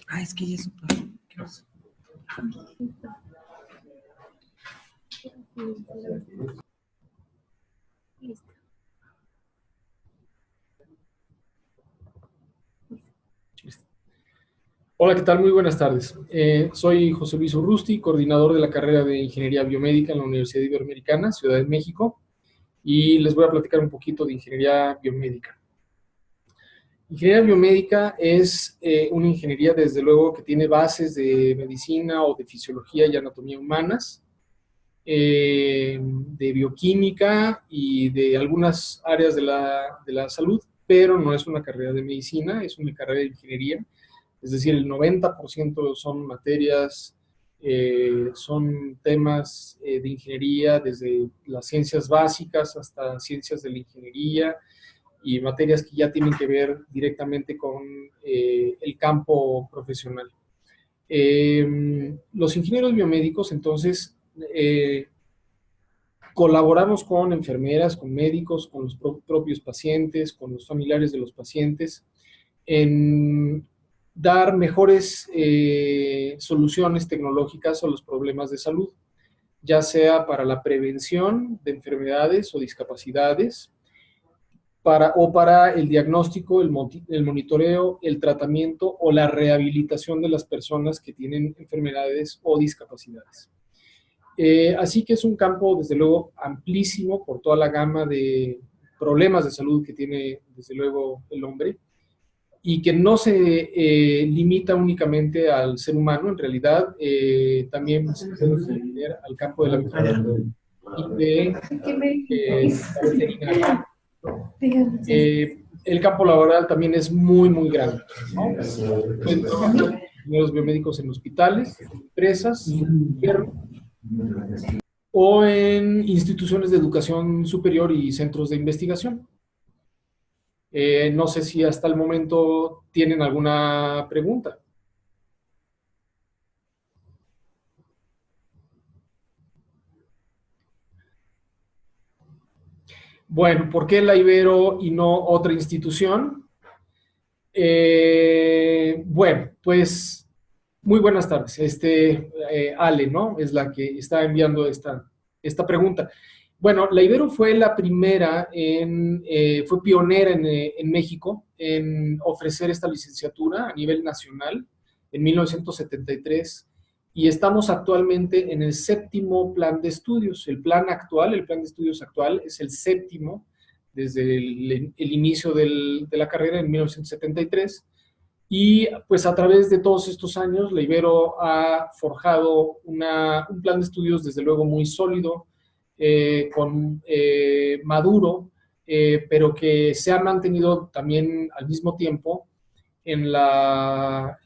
Ah, es que ya es Listo. Hola, ¿qué tal? Muy buenas tardes. Soy José Luis Urrusti, coordinador de la carrera de Ingeniería Biomédica en la Universidad Iberoamericana, Ciudad de México, y les voy a platicar un poquito de Ingeniería Biomédica. Ingeniería Biomédica es una ingeniería, desde luego, que tiene bases de medicina o de fisiología y anatomía humanas, de bioquímica y de algunas áreas de la salud, pero no es una carrera de medicina, es una carrera de ingeniería. Es decir, el 90% son materias, son temas de ingeniería, desde las ciencias básicas hasta ciencias de la ingeniería y materias que ya tienen que ver directamente con el campo profesional. Los ingenieros biomédicos, entonces, colaboramos con enfermeras, con médicos, con los propios pacientes, con los familiares de los pacientes, en dar mejores soluciones tecnológicas a los problemas de salud, ya sea para la prevención de enfermedades o discapacidades, para el diagnóstico, el monitoreo, el tratamiento o la rehabilitación de las personas que tienen enfermedades o discapacidades. Así que es un campo, desde luego, amplísimo por toda la gama de problemas de salud que tiene, desde luego, el hombre, y que no se limita únicamente al ser humano, en realidad también se puede extender al campo de la medicina y de la veterinaria. El campo laboral también es muy, muy grande, ¿no? Pueden trabajar ingenieros biomédicos en hospitales, en empresas, o en instituciones de educación superior y centros de investigación. No sé si hasta el momento tienen alguna pregunta. Bueno, ¿por qué la Ibero y no otra institución? Bueno, pues muy buenas tardes. Ale, ¿no? Es la que está enviando esta pregunta. Bueno, la Ibero fue la primera, fue pionera en México en ofrecer esta licenciatura a nivel nacional en 1973 y estamos actualmente en el 7º plan de estudios. El plan de estudios actual es el 7º desde el inicio de la carrera en 1973. Y pues a través de todos estos años, la Ibero ha forjado un plan de estudios desde luego muy sólido, maduro, pero que se ha mantenido también al mismo tiempo en la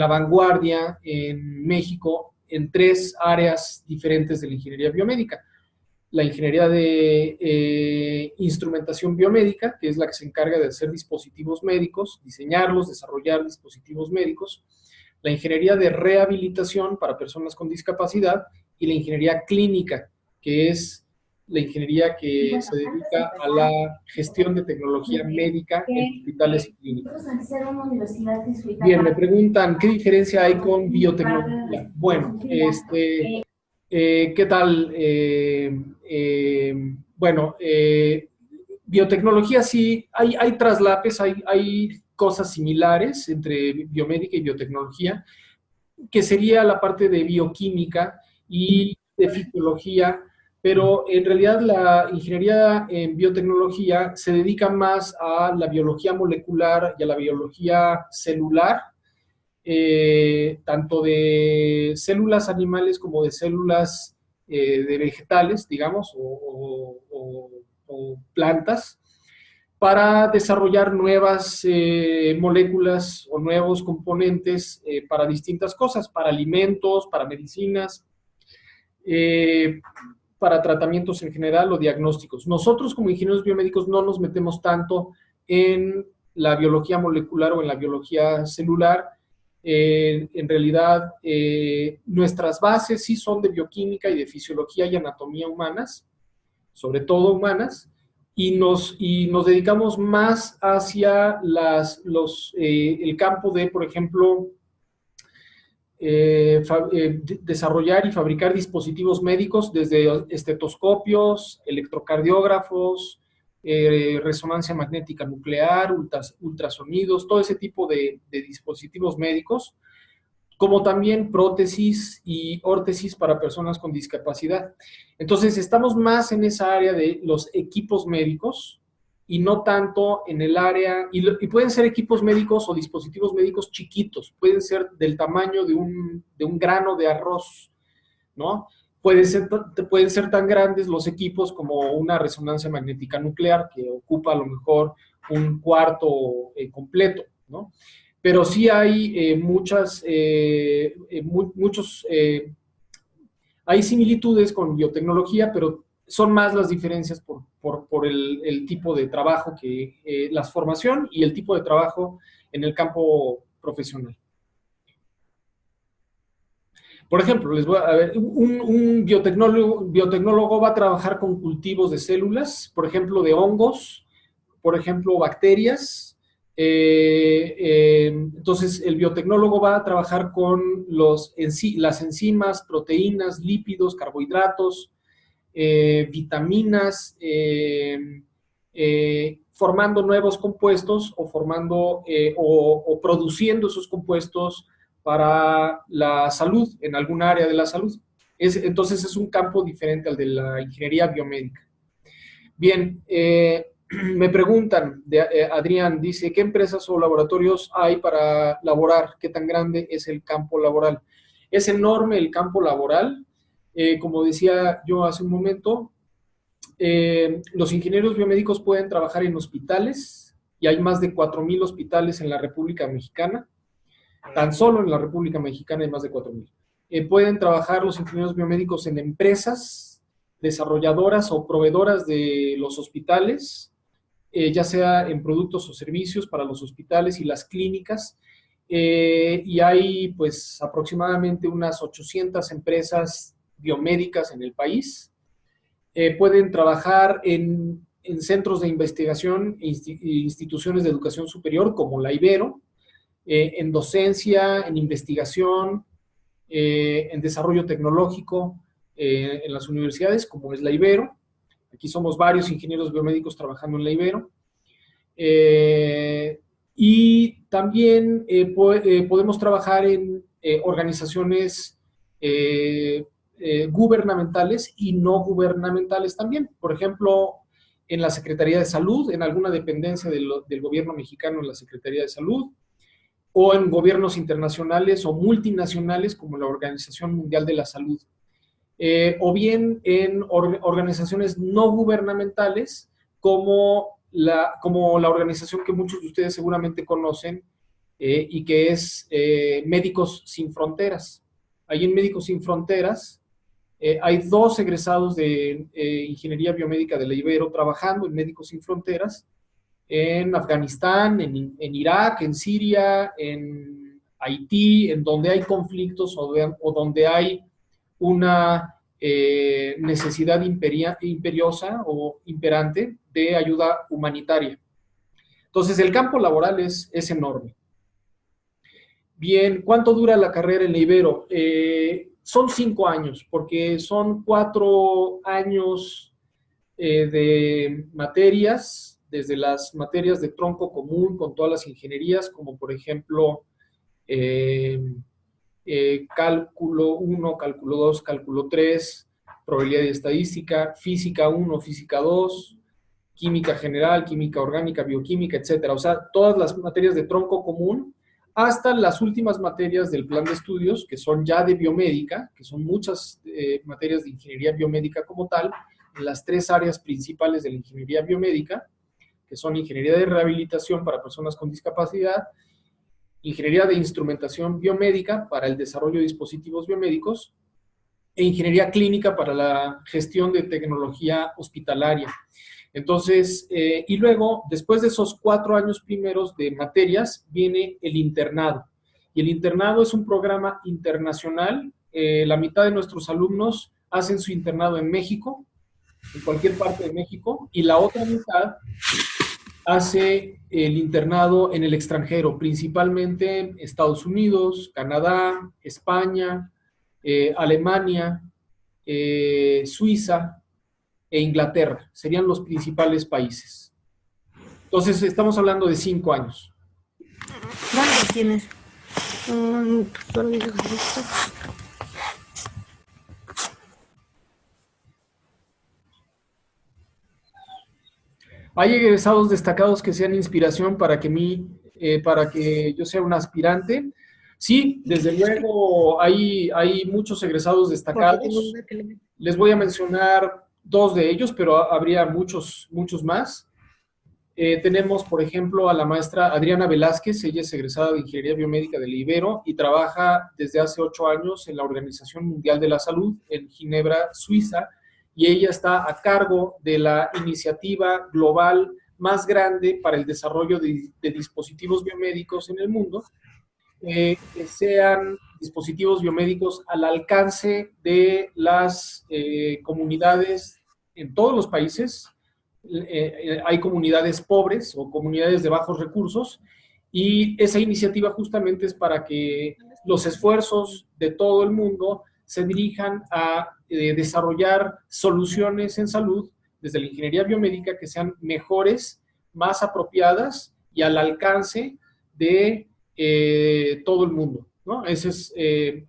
vanguardia en México en 3 áreas diferentes de la ingeniería biomédica. La ingeniería de instrumentación biomédica, que es la que se encarga de hacer dispositivos médicos, diseñarlos, desarrollar dispositivos médicos, la ingeniería de rehabilitación para personas con discapacidad y la ingeniería clínica, que es la ingeniería que se dedica a la gestión de tecnología médica en hospitales y clínicas. Bien, me preguntan, ¿qué diferencia hay con biotecnología? Bueno, ¿qué tal? Bueno, biotecnología sí, hay traslapes, hay cosas similares entre biomédica y biotecnología, que sería la parte de bioquímica y de fisiología, pero en realidad la ingeniería en biotecnología se dedica más a la biología molecular y a la biología celular, tanto de células animales como de células de vegetales, digamos, o plantas, para desarrollar nuevas moléculas o nuevos componentes para distintas cosas, para alimentos, para medicinas, para tratamientos en general o diagnósticos. Nosotros como ingenieros biomédicos no nos metemos tanto en la biología molecular o en la biología celular. En realidad, nuestras bases sí son de bioquímica y de fisiología y anatomía humanas, sobre todo humanas, y nos dedicamos más hacia el campo de, por ejemplo, desarrollar y fabricar dispositivos médicos desde estetoscopios, electrocardiógrafos, resonancia magnética nuclear, ultrasonidos, todo ese tipo de dispositivos médicos, como también prótesis y órtesis para personas con discapacidad. Entonces, estamos más en esa área de los equipos médicos y no tanto en el área, y pueden ser equipos médicos o dispositivos médicos chiquitos, pueden ser del tamaño de un grano de arroz, ¿no? Pueden ser tan grandes los equipos como una resonancia magnética nuclear que ocupa a lo mejor un cuarto completo, ¿no? Pero sí hay hay similitudes con biotecnología, pero son más las diferencias por el tipo de trabajo la formación y el tipo de trabajo en el campo profesional. Por ejemplo, les voy a ver, un biotecnólogo va a trabajar con cultivos de células, por ejemplo, de hongos, por ejemplo, bacterias. Entonces, el biotecnólogo va a trabajar con las enzimas, proteínas, lípidos, carbohidratos, vitaminas, formando nuevos compuestos o formando o produciendo esos compuestos para la salud, en algún área de la salud. Entonces es un campo diferente al de la ingeniería biomédica. Bien, me preguntan, Adrián dice, ¿qué empresas o laboratorios hay para laborar? ¿Qué tan grande es el campo laboral? Es enorme el campo laboral. Como decía yo hace un momento, los ingenieros biomédicos pueden trabajar en hospitales y hay más de 4,000 hospitales en la República Mexicana. Tan solo en la República Mexicana hay más de 4,000. Pueden trabajar los ingenieros biomédicos en empresas desarrolladoras o proveedoras de los hospitales, ya sea en productos o servicios para los hospitales y las clínicas. Y hay pues aproximadamente unas 800 empresas biomédicas en el país. Pueden trabajar en centros de investigación e instituciones de educación superior como la Ibero, en docencia, en investigación, en desarrollo tecnológico, en las universidades, como es la Ibero. Aquí somos varios ingenieros biomédicos trabajando en la Ibero. Y también podemos trabajar en organizaciones gubernamentales y no gubernamentales también. Por ejemplo, en la Secretaría de Salud, en alguna dependencia del gobierno mexicano en la Secretaría de Salud, o en gobiernos internacionales o multinacionales como la Organización Mundial de la Salud, o bien en organizaciones no gubernamentales como la organización que muchos de ustedes seguramente conocen y que es Médicos Sin Fronteras. Ahí en Médicos Sin Fronteras hay 2 egresados de Ingeniería Biomédica de la Ibero trabajando en Médicos Sin Fronteras, en Afganistán, en Irak, en Siria, en Haití, en donde hay conflictos o donde hay una necesidad imperiosa o imperante de ayuda humanitaria. Entonces, el campo laboral es enorme. Bien, ¿cuánto dura la carrera en la Ibero? Son 5 años, porque son 4 años de materias, desde las materias de tronco común con todas las ingenierías, como por ejemplo cálculo 1, cálculo 2, cálculo 3, probabilidad y estadística, física 1, física 2, química general, química orgánica, bioquímica, etcétera. O sea, todas las materias de tronco común, hasta las últimas materias del plan de estudios, que son ya de biomédica, que son muchas materias de ingeniería biomédica como tal, en las 3 áreas principales de la ingeniería biomédica, que son ingeniería de rehabilitación para personas con discapacidad, ingeniería de instrumentación biomédica para el desarrollo de dispositivos biomédicos e ingeniería clínica para la gestión de tecnología hospitalaria. Entonces, y luego, después de esos 4 años primeros de materias, viene el internado. Y el internado es un programa internacional. La mitad de nuestros alumnos hacen su internado en México, en cualquier parte de México, y la otra mitad hace el internado en el extranjero, principalmente Estados Unidos, Canadá, España, Alemania, Suiza e Inglaterra. Serían los principales países. Entonces, estamos hablando de 5 años. ¿Dónde lo tienes? ¿Hay egresados destacados que sean inspiración para que yo sea un aspirante? Sí, desde luego hay muchos egresados destacados. Les voy a mencionar 2 de ellos, pero habría muchos más. Tenemos, por ejemplo, a la maestra Adriana Velázquez. Ella es egresada de Ingeniería Biomédica del Ibero y trabaja desde hace 8 años en la Organización Mundial de la Salud en Ginebra, Suiza, y ella está a cargo de la iniciativa global más grande para el desarrollo de dispositivos biomédicos en el mundo, que sean dispositivos biomédicos al alcance de las comunidades en todos los países. Hay comunidades pobres o comunidades de bajos recursos, y esa iniciativa justamente es para que los esfuerzos de todo el mundo se dirijan a desarrollar soluciones en salud desde la ingeniería biomédica que sean mejores, más apropiadas y al alcance de todo el mundo, ¿no? Esa es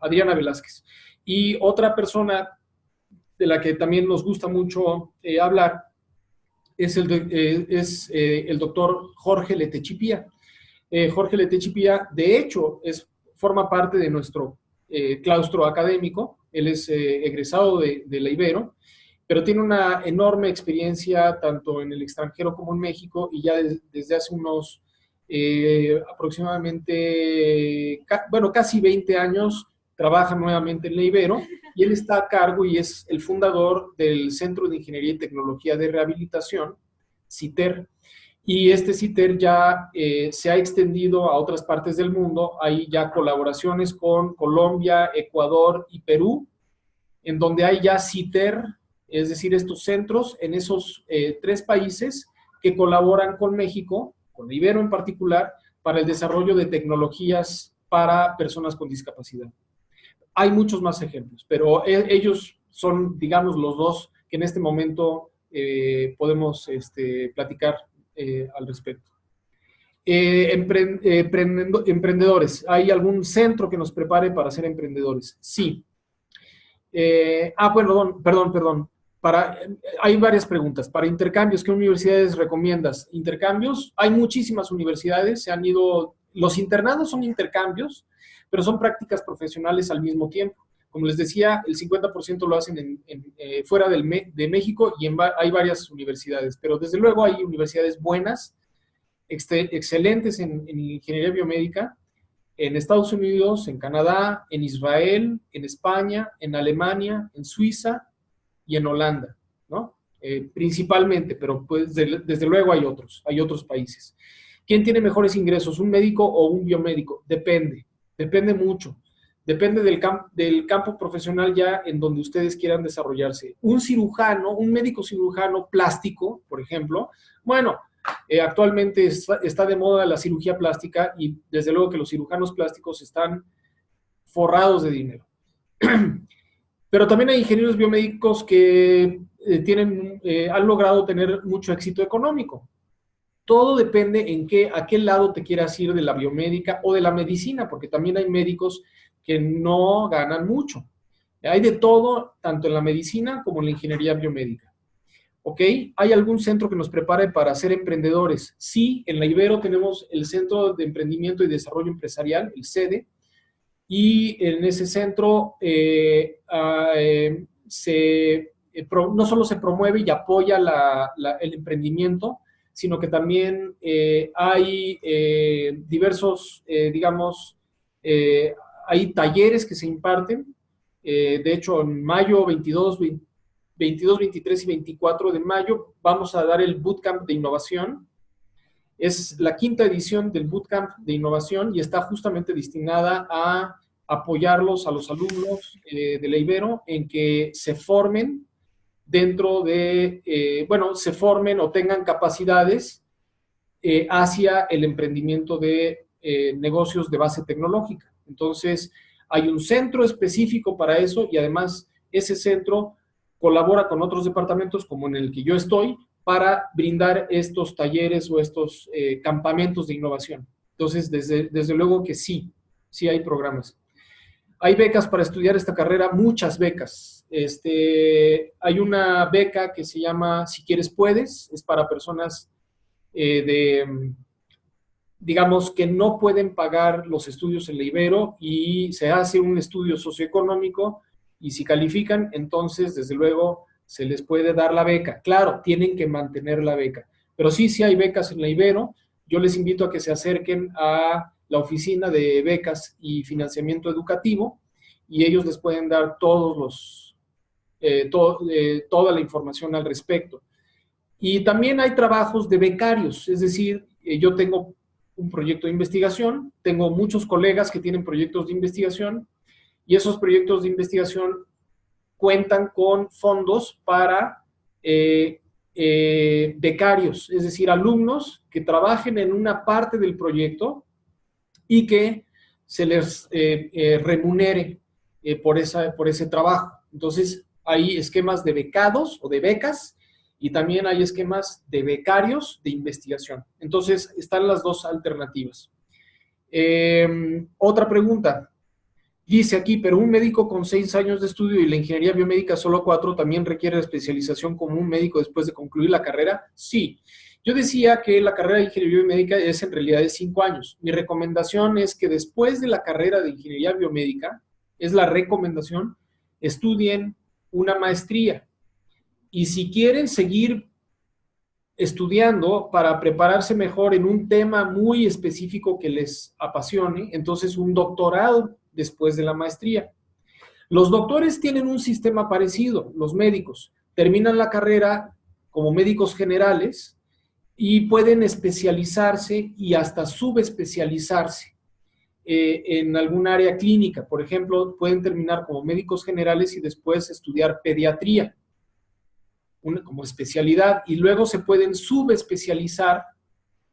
Adriana Velázquez. Y otra persona de la que también nos gusta mucho hablar es el doctor Jorge Letechipía. Jorge Letechipía, de hecho, forma parte de nuestro claustro académico. Él es egresado de la Ibero, pero tiene una enorme experiencia tanto en el extranjero como en México, y ya desde hace unos aproximadamente, casi 20 años trabaja nuevamente en la Ibero, y él está a cargo y es el fundador del Centro de Ingeniería y Tecnología de Rehabilitación, CITER. Y este CITER ya se ha extendido a otras partes del mundo. Hay ya colaboraciones con Colombia, Ecuador y Perú, en donde hay ya CITER, es decir, estos centros en esos 3 países que colaboran con México, con Ibero en particular, para el desarrollo de tecnologías para personas con discapacidad. Hay muchos más ejemplos, pero ellos son, digamos, los 2 que en este momento podemos platicar al respecto. Emprendedores. ¿Hay algún centro que nos prepare para ser emprendedores? Sí. Perdón. Hay varias preguntas. Para intercambios, ¿qué universidades recomiendas? Intercambios, hay muchísimas universidades, se han ido, los internados son intercambios, pero son prácticas profesionales al mismo tiempo. Como les decía, el 50% lo hacen fuera de México, y hay varias universidades, pero desde luego hay universidades buenas, excelentes en ingeniería biomédica, en Estados Unidos, en Canadá, en Israel, en España, en Alemania, en Suiza y en Holanda, ¿no? Principalmente, pero pues desde luego hay otros países. ¿Quién tiene mejores ingresos, un médico o un biomédico? Depende mucho. Depende del campo profesional ya en donde ustedes quieran desarrollarse. Un médico cirujano plástico, por ejemplo, bueno, actualmente está de moda la cirugía plástica, y desde luego que los cirujanos plásticos están forrados de dinero. Pero también hay ingenieros biomédicos que han logrado tener mucho éxito económico. Todo depende a qué lado te quieras ir de la biomédica o de la medicina, porque también hay médicos que no ganan mucho. Hay de todo, tanto en la medicina como en la ingeniería biomédica. ¿Ok? ¿Hay algún centro que nos prepare para ser emprendedores? Sí, en la Ibero tenemos el Centro de Emprendimiento y Desarrollo Empresarial, el CEDE, y en ese centro no solo se promueve y apoya el emprendimiento, sino que también hay diversos, hay talleres que se imparten. De hecho, en mayo 22, 23 y 24 de mayo vamos a dar el Bootcamp de Innovación. Es la 5ª edición del Bootcamp de Innovación y está justamente destinada a apoyarlos a los alumnos de la Ibero en que se formen dentro de, bueno, se formen o tengan capacidades hacia el emprendimiento de negocios de base tecnológica. Entonces, hay un centro específico para eso y además ese centro colabora con otros departamentos como en el que yo estoy para brindar estos talleres o estos campamentos de innovación. Entonces, desde luego que sí, sí hay programas. Hay becas para estudiar esta carrera, muchas becas. Hay una beca que se llama Si Quieres Puedes, es para personas digamos, que no pueden pagar los estudios en la Ibero y se hace un estudio socioeconómico y si califican, entonces, desde luego, se les puede dar la beca. Claro, tienen que mantener la beca, pero sí, sí hay becas en la Ibero. Yo les invito a que se acerquen a la oficina de becas y financiamiento educativo y ellos les pueden dar toda la información al respecto. Y también hay trabajos de becarios, es decir, yo tengo un proyecto de investigación, tengo muchos colegas que tienen proyectos de investigación y esos proyectos de investigación cuentan con fondos para becarios, es decir, alumnos que trabajen en una parte del proyecto y que se les remunere por ese trabajo. Entonces, hay esquemas de becados o de becas y también hay esquemas de becarios de investigación. Entonces, están las dos alternativas. Otra pregunta. Dice aquí, pero un médico con 6 años de estudio y la ingeniería biomédica solo 4, ¿también requiere especialización como un médico después de concluir la carrera? Sí. Yo decía que la carrera de ingeniería biomédica es en realidad de 5 años. Mi recomendación es que después de la carrera de ingeniería biomédica, es la recomendación, estudien una maestría. Y si quieren seguir estudiando para prepararse mejor en un tema muy específico que les apasione, entonces un doctorado después de la maestría. Los doctores tienen un sistema parecido, los médicos. Terminan la carrera como médicos generales y pueden especializarse y hasta subespecializarse en algún área clínica. Por ejemplo, pueden terminar como médicos generales y después estudiar pediatría como especialidad y luego se pueden subespecializar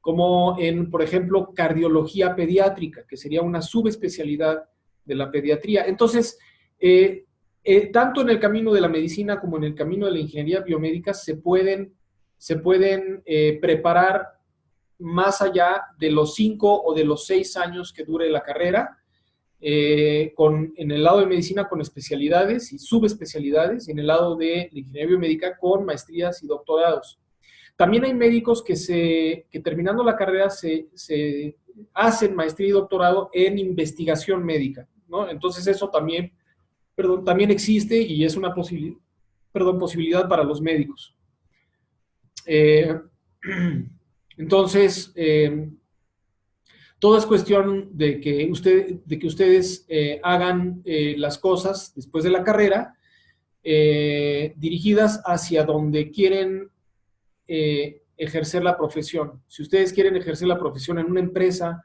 como en, por ejemplo, cardiología pediátrica, que sería una subespecialidad de la pediatría. Entonces, tanto en el camino de la medicina como en el camino de la ingeniería biomédica se pueden preparar más allá de los 5 o de los 6 años que dure la carrera, en el lado de medicina con especialidades y subespecialidades, y en el lado de la ingeniería biomédica con maestrías y doctorados. También hay médicos que terminando la carrera se hacen maestría y doctorado en investigación médica, ¿no? Entonces eso también, también existe y es una posibilidad para los médicos. Entonces, todo es cuestión de que ustedes hagan las cosas después de la carrera dirigidas hacia donde quieren ejercer la profesión. Si ustedes quieren ejercer la profesión en una empresa,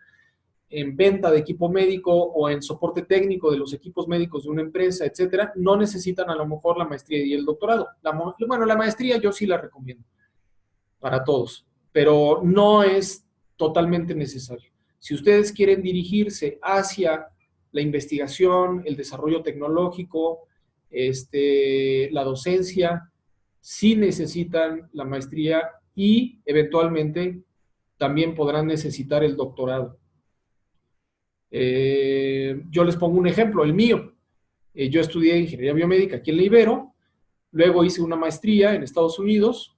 en venta de equipo médico o en soporte técnico de los equipos médicos de una empresa, etcétera, no necesitan a lo mejor la maestría y el doctorado. Bueno, la maestría yo sí la recomiendo para todos, pero no es totalmente necesario. Si ustedes quieren dirigirse hacia la investigación, el desarrollo tecnológico, la docencia, sí necesitan la maestría y eventualmente también podrán necesitar el doctorado. Yo les pongo un ejemplo, el mío. Yo estudié ingeniería biomédica aquí en la Ibero, luego hice una maestría en Estados Unidos,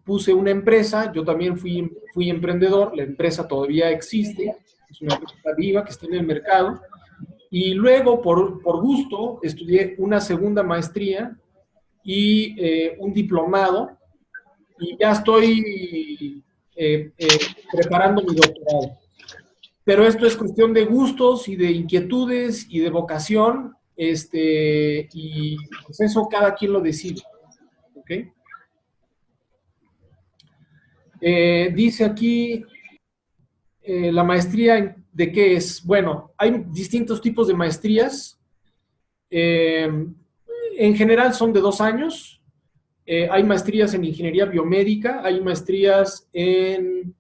puse una empresa, yo también fui emprendedor, la empresa todavía existe, es una empresa viva que está en el mercado, y luego por gusto estudié una segunda maestría y un diplomado, y ya estoy preparando mi doctorado. Pero esto es cuestión de gustos y de inquietudes y de vocación, y pues eso cada quien lo decide, ¿ok? Dice aquí, la maestría, ¿de qué es? Bueno, hay distintos tipos de maestrías. En general son de 2 años. Hay maestrías en ingeniería biomédica, hay maestrías en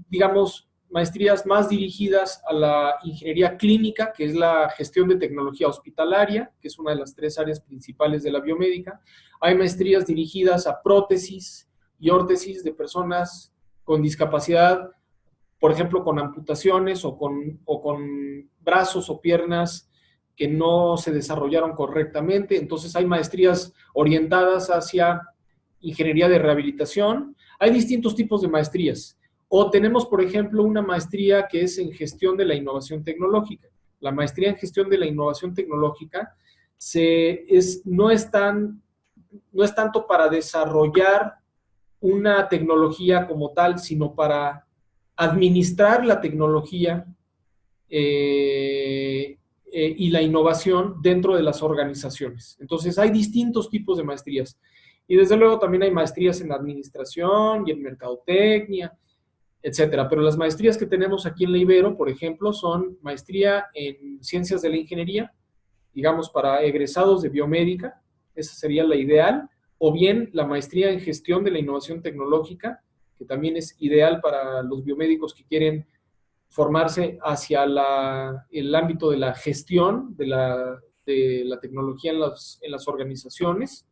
digamos, maestrías más dirigidas a la ingeniería clínica, que es la gestión de tecnología hospitalaria, que es una de las 3 áreas principales de la biomédica. Hay maestrías dirigidas a prótesis y órtesis de personas con discapacidad, por ejemplo, con amputaciones o con brazos o piernas que no se desarrollaron correctamente. Entonces hay maestrías orientadas hacia ingeniería de rehabilitación. Hay distintos tipos de maestrías. O tenemos, por ejemplo, una maestría que es en gestión de la innovación tecnológica. La maestría en gestión de la innovación tecnológica no es tanto para desarrollar una tecnología como tal, sino para administrar la tecnología y la innovación dentro de las organizaciones. Entonces, hay distintos tipos de maestrías. Y desde luego también hay maestrías en administración y en mercadotecnia, etcétera. Pero las maestrías que tenemos aquí en la Ibero, por ejemplo, son maestría en ciencias de la ingeniería, digamos, para egresados de biomédica, esa sería la ideal, o bien la maestría en gestión de la innovación tecnológica, que también es ideal para los biomédicos que quieren formarse hacia el ámbito de la gestión de la tecnología en las organizaciones,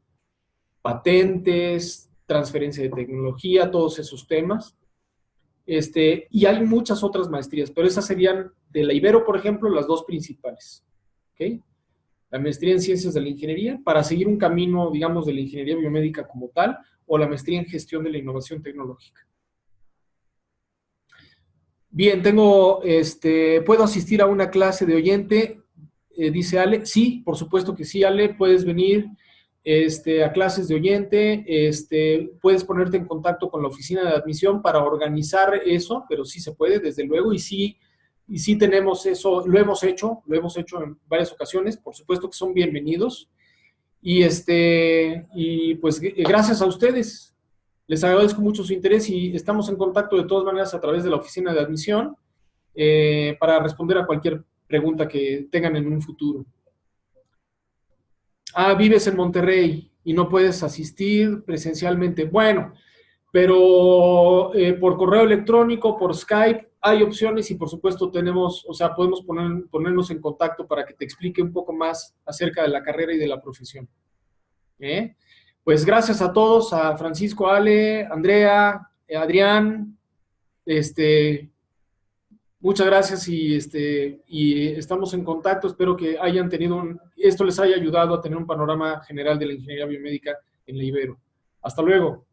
patentes, transferencia de tecnología, todos esos temas. Y hay muchas otras maestrías, pero esas serían de la Ibero, por ejemplo, las dos principales. ¿Okay? La maestría en ciencias de la ingeniería, para seguir un camino, digamos, de la ingeniería biomédica como tal, o la maestría en gestión de la innovación tecnológica. Bien, ¿puedo asistir a una clase de oyente? Dice Ale. Sí, por supuesto que sí, Ale, puedes venir a clases de oyente, puedes ponerte en contacto con la oficina de admisión para organizar eso, pero sí se puede, desde luego, y sí tenemos eso, lo hemos hecho en varias ocasiones, por supuesto que son bienvenidos, y pues gracias a ustedes. Les agradezco mucho su interés y estamos en contacto de todas maneras a través de la oficina de admisión para responder a cualquier pregunta que tengan en un futuro. Vives en Monterrey y no puedes asistir presencialmente. Bueno, pero por correo electrónico, por Skype, hay opciones y por supuesto podemos ponernos en contacto para que te explique un poco más acerca de la carrera y de la profesión. Pues gracias a todos, a Francisco, Ale, Andrea, Adrián, muchas gracias y estamos en contacto. Espero que esto les haya ayudado a tener un panorama general de la ingeniería biomédica en la Ibero. Hasta luego.